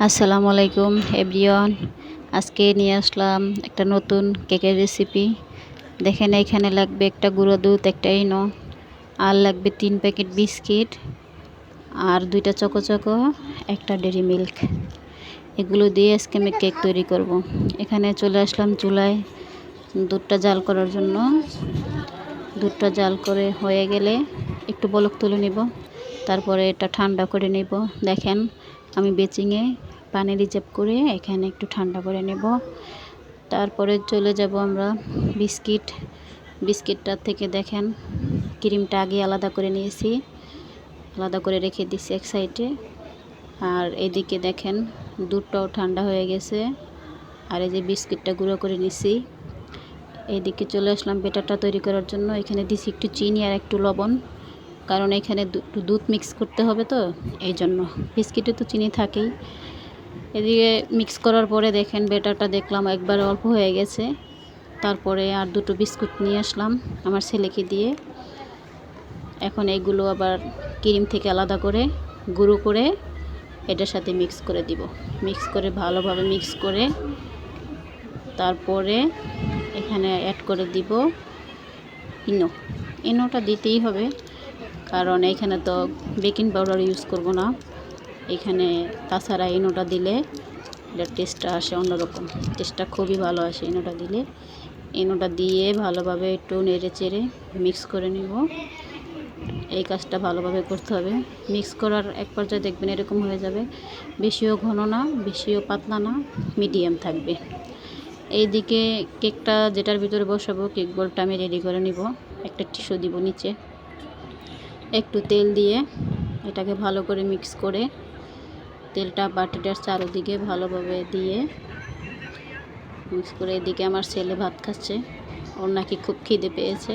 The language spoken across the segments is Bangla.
আসসালামু আলাইকুম এভরিওয়ান। আজকে নিয়ে আসলাম একটা নতুন কেকের রেসিপি। দেখেন এখানে লাগবে একটা গুঁড়ো দুধ, একটা ইনো, আর লাগবে 3 প্যাকেট বিস্কিট, আর 2টা চকো চকো, একটা ডেরি মিল্ক। এগুলো দিয়ে আজকে আমি কেক তৈরি করব। এখানে চলে আসলাম চুলায় দুধটা জাল করার জন্য। দুধটা জাল করে হয়ে গেলে একটু বলক তুলে নেব, তারপরে এটা ঠান্ডা করে নেব। দেখেন আমি বেচিংয়ে পানি রিজার্ভ করে এখানে একটু ঠান্ডা করে নেব। তারপরে চলে যাব আমরা বিস্কিটটার থেকে দেখেন ক্রিমটা আগে আলাদা করে নিয়েছি, আলাদা করে রেখে দিছি এক সাইডে। আর এদিকে দেখেন দুধটাও ঠান্ডা হয়ে গেছে, আর এই যে বিস্কিটটা গুঁড়ো করে নিছি। এইদিকে চলে আসলাম ব্যাটারটা তৈরি করার জন্য। এখানে দিছি একটু চিনি আর একটু লবণ, কারণ এখানে দুধ মিক্স করতে হবে, তো এই জন্য। বিস্কিটে তো চিনি থাকেই। এদিকে মিক্স করার পরে দেখেন ব্যাটারটা দেখলাম একবার অল্প হয়ে গেছে। তারপরে আর 2টো বিস্কুট নিয়ে আসলাম আমার ছেলেকে দিয়ে। এখন এগুলো আবার ক্রিম থেকে আলাদা করে গুঁড়ো করে এটার সাথে মিক্স করে দিব। মিক্স করে ভালোভাবে মিক্স করে তারপরে এখানে অ্যাড করে দিব ইনোটা দিতেই হবে, কারণ এখানে তো বেকিং পাউডার ইউজ করব না। এখানে তাছাড়া ইনোটা দিলে এটার টেস্টটা আসে অন্যরকম, টেস্টটা খুবই ভালো আসে ইনোটা দিলে। ইনোটা দিয়ে ভালোভাবে একটু নেড়ে চেড়ে মিক্স করে নিব। এই কাজটা ভালোভাবে করতে হবে। মিক্স করার এক পর্যায়ে দেখবেন এরকম হয়ে যাবে, বেশিও ঘন না বেশিও পাতলা না, মিডিয়াম থাকবে। এইদিকে কেকটা যেটার ভিতরে বসাবো, কেক বলটা আমি রেডি করে নিব। একটা টিস্যু দিব নিচে, একটু তেল দিয়ে এটাকে ভালো করে মিক্স করে তেলটা বাটিটার চারোদিকে ভালোভাবে দিয়ে মিক্স করে। এদিকে আমার ছেলে ভাত খাচ্ছে, ওর নাকি খুব খিদে পেয়েছে,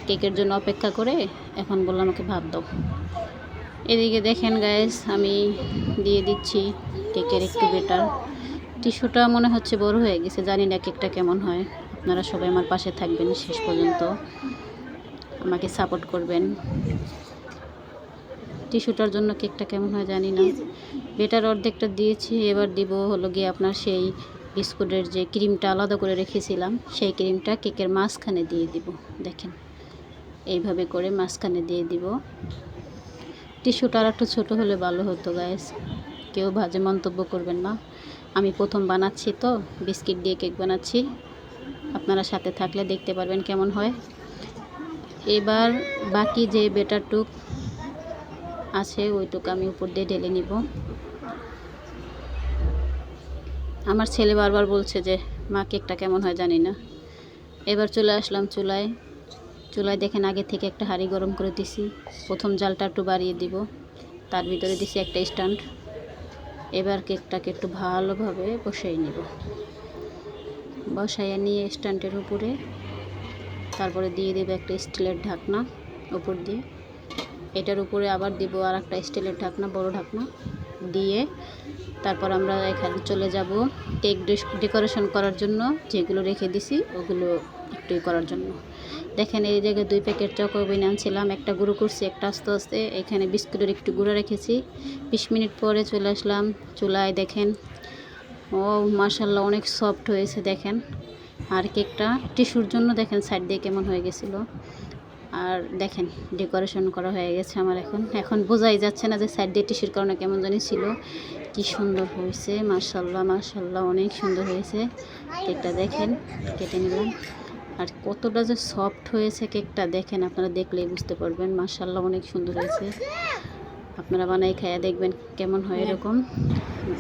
কেকের জন্য অপেক্ষা করে এখন বললাম আমাকে ভাত দাও। এদিকে দেখেন গাইস আমি দিয়ে দিচ্ছি কেকের একটু ব্যাটার। টিস্যুটা মনে হচ্ছে বড় হয়ে গেছে, জানি না কেকটা কেমন হয়। আপনারা সবাই আমার পাশে থাকবেন, শেষ পর্যন্ত আমাকে সাপোর্ট করবেন। টিস্যুটার জন্য কেকটা কেমন হয় জানি না। ব্যাটার অর্ধেকটা দিয়েছি, এবার দিব হলো গিয়ে আপনার সেই বিস্কুটের যে ক্রিমটা আলাদা করে রেখেছিলাম, সেই ক্রিমটা কেকের মাঝখানে দিয়ে দিব। দেখেন এইভাবে করে মাঝখানে দিয়ে দিব। টিস্যুটা আর একটু ছোটো হলে ভালো হতো গাইস, কেউ বাজে মন্তব্য করবেন না। আমি প্রথম বানাচ্ছি তো, বিস্কিট দিয়ে কেক বানাচ্ছি, আপনারা সাথে থাকলে দেখতে পারবেন কেমন হয়। এবার বাকি যে ব্যাটারটুক আছে ওইটুকু আমি উপর দিয়ে ঢেলে নিব। আমার ছেলে বারবার বলছে যে মা কেকটা কেমন হয় জানি না। এবার চলে আসলাম চুলায়। দেখেন আগে থেকে একটা হাঁড়ি গরম করে দিছি। প্রথম জালটা একটু বাড়িয়ে দিব, তার ভিতরে দিছি একটা স্ট্যান্ড। এবার কেকটাকে একটু ভালোভাবে বসাই নিব। বসাইয়া নিয়ে স্ট্যান্ডের উপরে তারপরে দিয়ে দেব একটা স্টিলের ঢাকনা উপর দিয়ে। এটার উপরে আবার দিব আর একটা স্টিলের ঢাকনা, বড় ঢাকনা দিয়ে তারপর আমরা এখানে চলে যাব কেক ডেকোরেশন করার জন্য। যেগুলো রেখে দিছি ওগুলো একটু করার জন্য। দেখেন এই জায়গায় 2 প্যাকেট চকোবিন আনছিলাম, একটা গুঁড়ো করছি, একটা আস্তে আস্তে। এখানে বিস্কুটের একটু গুঁড়ো রেখেছি। 20 মিনিট পরে চলে আসলাম চুলায়। দেখেন ও মাশাআল্লাহ অনেক সফট হয়েছে দেখেন। আর কেকটা টিস্যুর জন্য দেখেন সাইড দিয়ে কেমন হয়ে গেছিলো। আর দেখেন ডেকোরেশন করা হয়ে গেছে আমার। এখন বোঝাই যাচ্ছে না যে সাইড দিয়ে টিস্যুর কারণে কেমন জানি ছিল। কি সুন্দর হয়েছে, মাশাআল্লাহ মাশাআল্লাহ অনেক সুন্দর হয়েছে কেকটা। দেখেন কেটে নিলাম, আর কতটা যে সফট হয়েছে কেকটা দেখেন, আপনারা দেখলেই বুঝতে পারবেন। মাশাআল্লাহ অনেক সুন্দর হয়েছে। আপনারা বানাই খাইয়া দেখবেন কেমন হয় এরকম।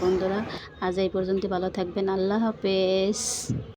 বন্ধুরা আজ এই পর্যন্ত, ভালো থাকবেন, আল্লাহ হাফেজ।